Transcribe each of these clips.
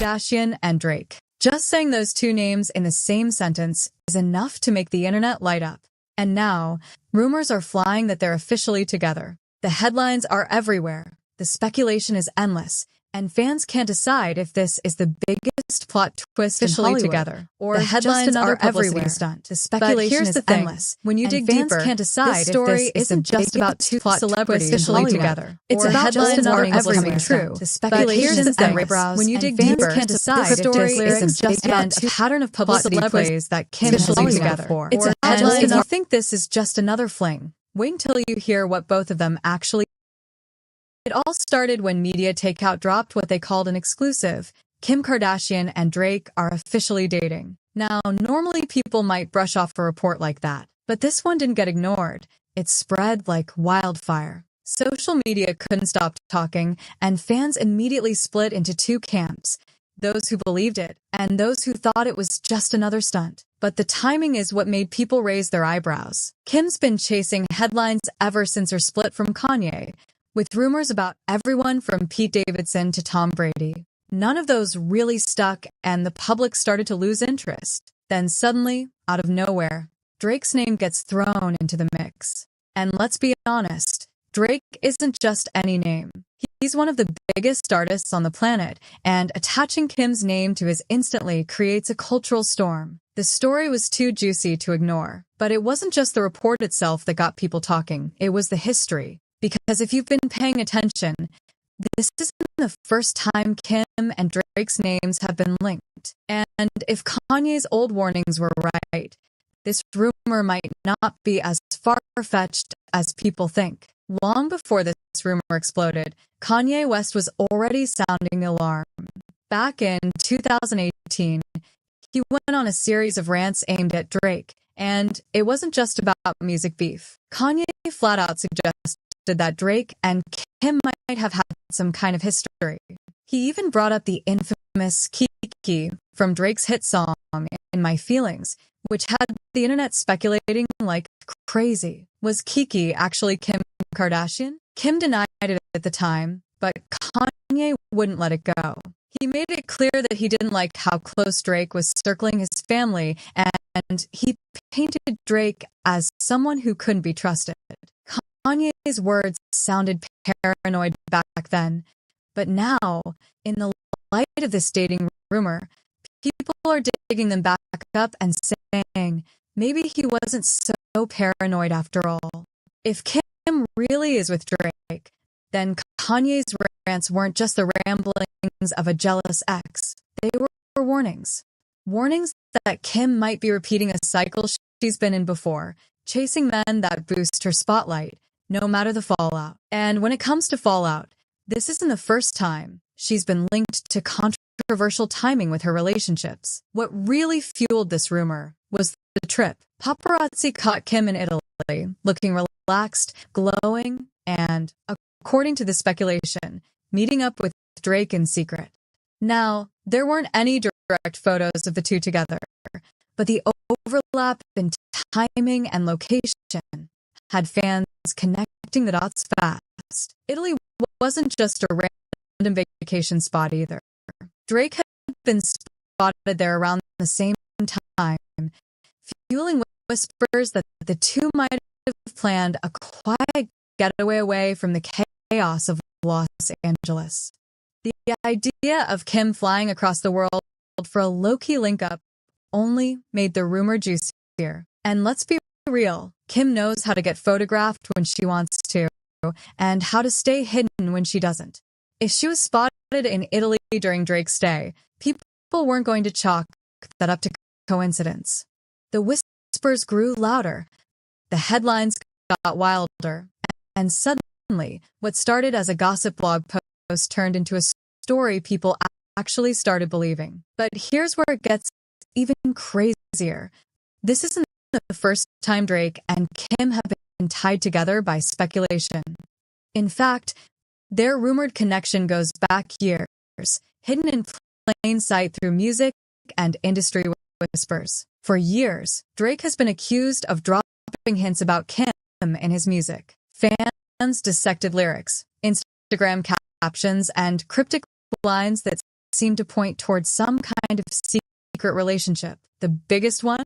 Kardashian and Drake. Just saying those two names in the same sentence is enough to make the internet light up. And now, rumors are flying that they're officially together. The headlines are everywhere. The speculation is endless. And fans can't decide if this is the biggest plot twist in Hollywood together, or the headlines are everywhere. Stunt. The speculation is endless. When you dig deeper, fans can't decide if this isn't just about two celebrities officially together. It's about just another everywhere true. The speculation is endless. When you dig deeper, can't decide if this isn't just about a pattern of publicity plays that Kim has used together. It's a headline. If you think this is just another fling, wait until you hear what both of them actually. It all started when Media Takeout dropped what they called an exclusive. Kim Kardashian and Drake are officially dating. Now, normally people might brush off a report like that, but this one didn't get ignored. It spread like wildfire. Social media couldn't stop talking, and fans immediately split into two camps, those who believed it and those who thought it was just another stunt. But the timing is what made people raise their eyebrows. Kim's been chasing headlines ever since her split from Kanye, with rumors about everyone from Pete Davidson to Tom Brady. None of those really stuck, and the public started to lose interest. Then suddenly, out of nowhere, Drake's name gets thrown into the mix. And let's be honest, Drake isn't just any name. He's one of the biggest artists on the planet, and attaching Kim's name to his instantly creates a cultural storm. The story was too juicy to ignore, but it wasn't just the report itself that got people talking, it was the history. Because if you've been paying attention, this isn't the first time Kim and Drake's names have been linked. And if Kanye's old warnings were right, this rumor might not be as far-fetched as people think. Long before this rumor exploded, Kanye West was already sounding the alarm. Back in 2018, he went on a series of rants aimed at Drake, and it wasn't just about music beef. Kanye flat out suggested that Drake and Kim might have had some kind of history. He even brought up the infamous Kiki from Drake's hit song, In My Feelings, which had the internet speculating like crazy. Was Kiki actually Kim Kardashian? Kim denied it at the time, but Kanye wouldn't let it go. He made it clear that he didn't like how close Drake was circling his family, and he painted Drake as someone who couldn't be trusted. Kanye's words sounded paranoid back then, but now, in the light of this dating rumor, people are digging them back up and saying, maybe he wasn't so paranoid after all. If Kim really is with Drake, then Kanye's rants weren't just the ramblings of a jealous ex. They were warnings. Warnings that Kim might be repeating a cycle she's been in before, chasing men that boost her spotlight, no matter the fallout. And when it comes to fallout, this isn't the first time she's been linked to controversial timing with her relationships. What really fueled this rumor was the trip. Paparazzi caught Kim in Italy, looking relaxed, glowing, and, according to the speculation, meeting up with Drake in secret. Now, there weren't any direct photos of the two together, but the overlap in timing and location had fans connecting the dots fast. Italy wasn't just a random vacation spot either. Drake had been spotted there around the same time, fueling whispers that the two might have planned a quiet getaway away from the chaos of Los Angeles. The idea of Kim flying across the world for a low-key link-up only made the rumor juicier. And let's be real, Kim knows how to get photographed when she wants to, and how to stay hidden when she doesn't. If she was spotted in Italy during Drake's stay, people weren't going to chalk that up to coincidence. The whispers grew louder, the headlines got wilder, and suddenly, what started as a gossip blog post turned into a story people actually started believing. But here's where it gets even crazier. This isn't the first time Drake and Kim have been tied together by speculation. In fact, their rumored connection goes back years, hidden in plain sight through music and industry whispers. For years, Drake has been accused of dropping hints about Kim in his music. Fans dissected lyrics, Instagram captions, and cryptic lines that seemed to point towards some kind of secret relationship. The biggest one?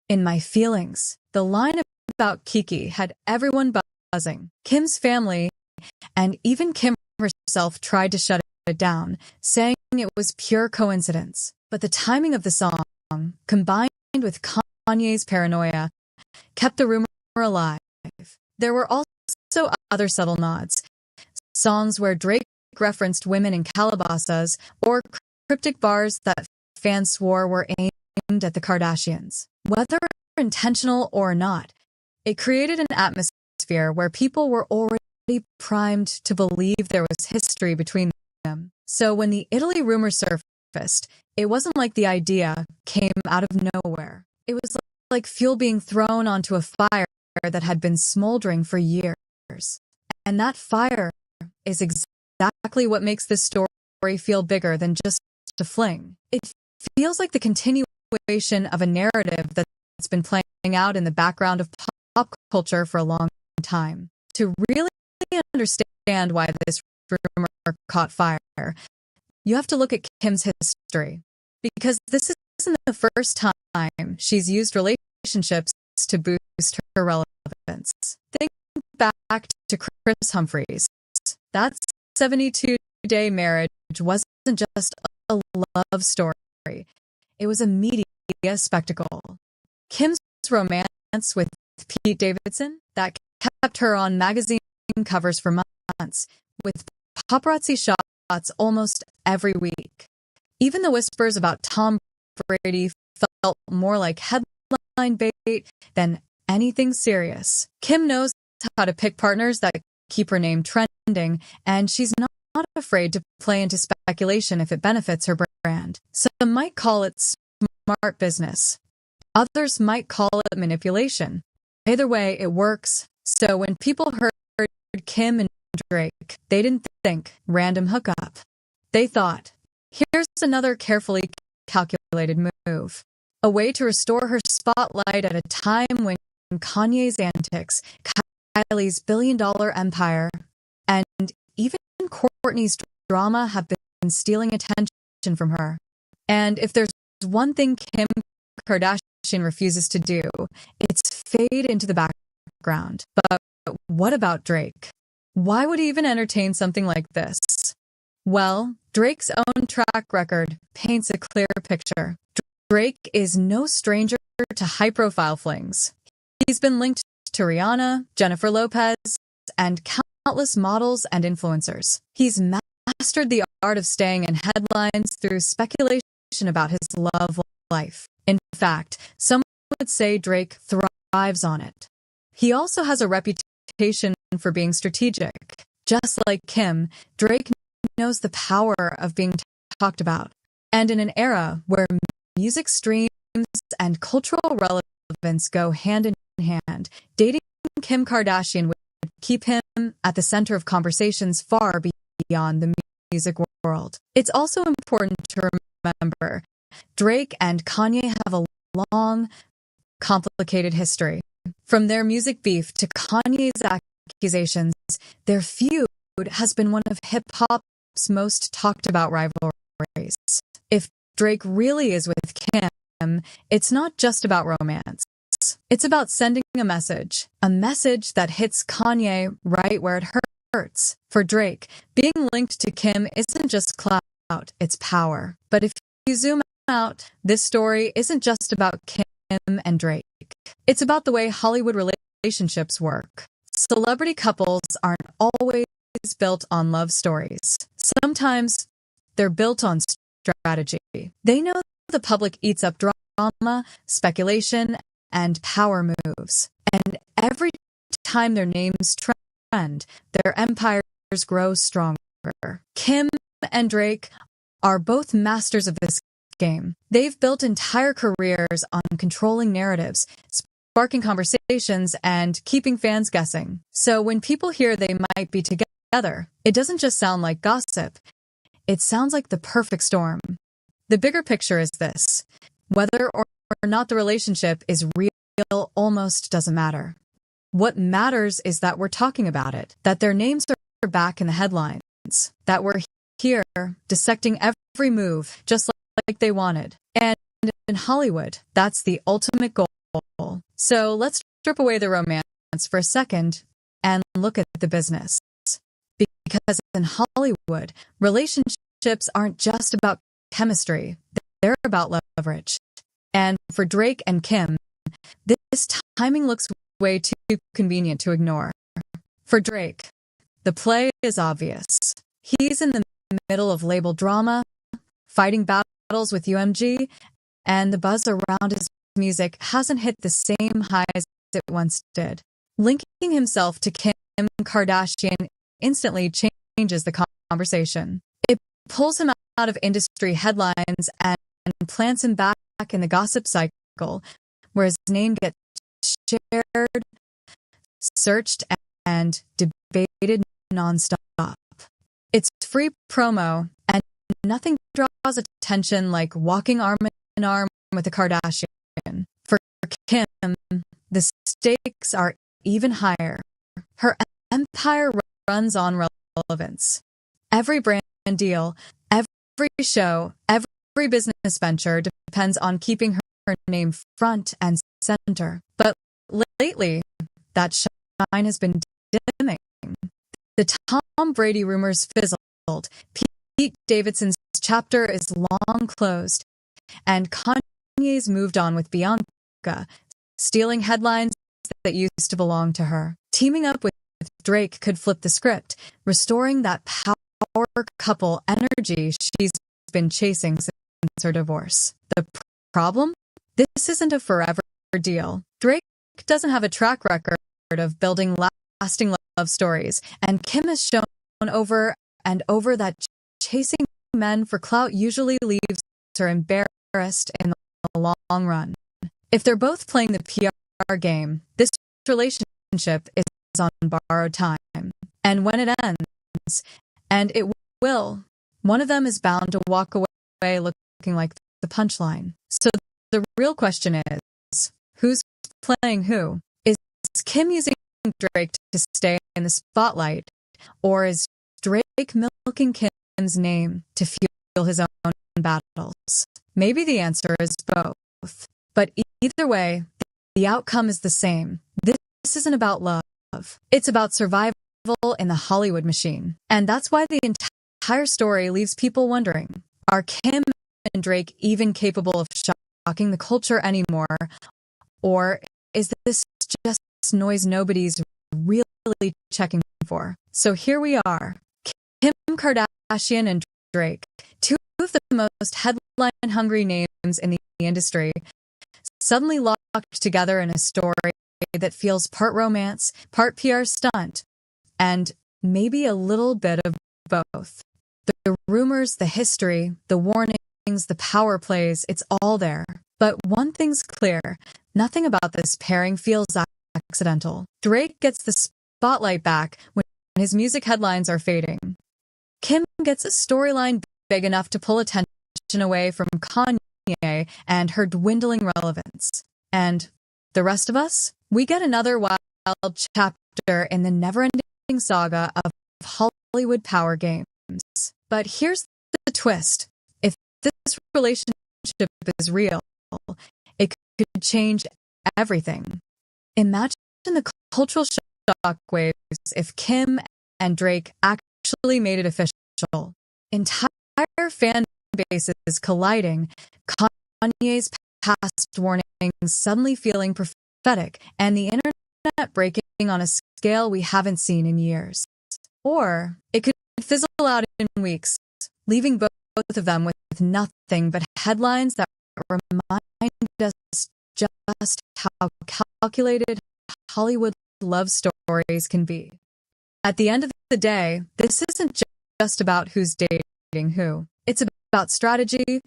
In my feelings. The line about Kiki had everyone buzzing. Kim's family and even Kim herself tried to shut it down, saying it was pure coincidence. But the timing of the song, combined with Kanye's paranoia, kept the rumor alive. There were also other subtle nods. Songs where Drake referenced women in Calabasas or cryptic bars that fans swore were aimed at the Kardashians. Whether intentional or not, it created an atmosphere where people were already primed to believe there was history between them. So when the Italy rumor surfaced, it wasn't like the idea came out of nowhere. It was like fuel being thrown onto a fire that had been smoldering for years. And that fire is exactly what makes this story feel bigger than just a fling. It feels like the continuation of a narrative that's been playing out in the background of pop culture for a long time. To really understand why this rumor caught fire, you have to look at Kim's history. Because this isn't the first time she's used relationships to boost her relevance. Think back to Chris Humphries. That 72-day marriage wasn't just a love story. It was a media spectacle. Kim's romance with Pete Davidson, that kept her on magazine covers for months, with paparazzi shots almost every week. Even the whispers about Tom Brady felt more like headline bait than anything serious. Kim knows how to pick partners that keep her name trending, and she's not afraid to play into speculation if it benefits her brand. Some might call it smart business. Others might call it manipulation. Either way, it works. So when people heard Kim and Drake, they didn't think random hookup. They thought, here's another carefully calculated move. A way to restore her spotlight at a time when Kanye's antics, Kylie's billion-dollar empire, and even Kourtney's drama have been stealing attention from her. And if there's one thing Kim Kardashian refuses to do, it's fade into the background. But what about Drake? Why would he even entertain something like this? Well, Drake's own track record paints a clear picture. Drake is no stranger to high-profile flings. He's been linked to Rihanna, Jennifer Lopez, and countless models and influencers. He's mastered the art of staying in headlines through speculation about his love life. In fact, some would say Drake thrives on it. He also has a reputation for being strategic. Just like Kim, Drake knows the power of being talked about. And in an era where music streams and cultural relevance go hand in hand, dating Kim Kardashian would keep him at the center of conversations far beyond the music world. It's also important to remember Drake and Kanye have a long, complicated history. From their music beef to Kanye's accusations, their feud has been one of hip-hop's most talked about rivalries. If Drake really is with Kim, it's not just about romance. It's about sending a message that hits Kanye right where it hurts. For Drake, being linked to Kim isn't just clout, it's power. But if you zoom out, this story isn't just about Kim and Drake. It's about the way Hollywood relationships work. Celebrity couples aren't always built on love stories. Sometimes they're built on strategy. They know the public eats up drama, speculation, and power moves. And every time their names trend, their empires grow stronger. Kim and Drake are both masters of this game. They've built entire careers on controlling narratives, sparking conversations, and keeping fans guessing. So when people hear they might be together, it doesn't just sound like gossip. It sounds like the perfect storm. The bigger picture is this: whether or not the relationship is real almost doesn't matter. What matters is that we're talking about it, that their names are back in the headlines, that we're here dissecting every move, just like they wanted. And in Hollywood, that's the ultimate goal. So let's strip away the romance for a second and look at the business. Because in Hollywood, relationships aren't just about chemistry, they're about leverage. And for Drake and Kim, this timing looks way too convenient to ignore. For Drake, the play is obvious. He's in the middle of label drama, fighting battles with UMG, and the buzz around his music hasn't hit the same highs it once did. Linking himself to Kim Kardashian instantly changes the conversation. It pulls him out of industry headlines and plants him back in the gossip cycle, where his name gets shared, searched, and debated nonstop. It's free promo, and nothing draws attention like walking arm in arm with a Kardashian. For Kim, the stakes are even higher. Her empire runs on relevance. Every brand deal, every show, every business venture depends on keeping her name front and center. But lately, that shine has been dimming. The Tom Brady rumors fizzled. Pete Davidson's chapter is long closed. And Kanye's moved on with Bianca, stealing headlines that used to belong to her. Teaming up with Drake could flip the script, restoring that power couple energy she's been chasing since her divorce. The problem? This isn't a forever deal. Drake doesn't have a track record of building lasting love stories, and Kim has shown over and over that chasing men for clout usually leaves her embarrassed in the long run. If they're both playing the PR game, this relationship is on borrowed time. And when it ends, and it will, one of them is bound to walk away looking like the punchline. So the real question is, who's playing who? Is Kim using Drake to stay in the spotlight, or is Drake milking Kim's name to fuel his own battles? Maybe the answer is both. But either way, the outcome is the same. This isn't about love. It's about survival in the Hollywood machine. And that's why the entire story leaves people wondering, are Kim and Drake even capable of shocking the culture anymore? Or is this just noise nobody's really checking for? So here we are, Kim Kardashian and Drake, two of the most headline-hungry names in the industry, suddenly locked together in a story that feels part romance, part PR stunt, and maybe a little bit of both. The rumors, the history, the warnings, the power plays, it's all there. But one thing's clear, nothing about this pairing feels accidental. Drake gets the spotlight back when his music headlines are fading. Kim gets a storyline big enough to pull attention away from Kanye and her dwindling relevance. And the rest of us? We get another wild chapter in the never-ending saga of Hollywood power games. But here's the twist. If this relationship is real, it could change everything. Imagine the cultural shockwaves if Kim and Drake actually made it official. Entire fan bases colliding, Kanye's past warnings suddenly feeling prophetic, and the internet breaking on a scale we haven't seen in years. Or it could fizzle out in weeks, leaving both of them with nothing but headlines that remind us just how calculated Hollywood love stories can be. At the end of the day, this isn't just about who's dating who. It's about strategy,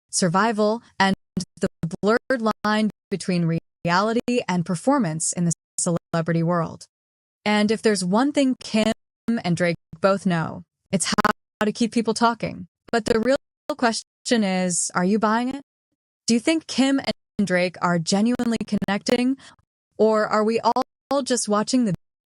survival, and the blurred line between reality and performance in the celebrity world. And if there's one thing Kim and Drake both know, it's how to keep people talking. But the real question is, are you buying it? Do you think Kim and Drake are genuinely connecting, or are we all just watching the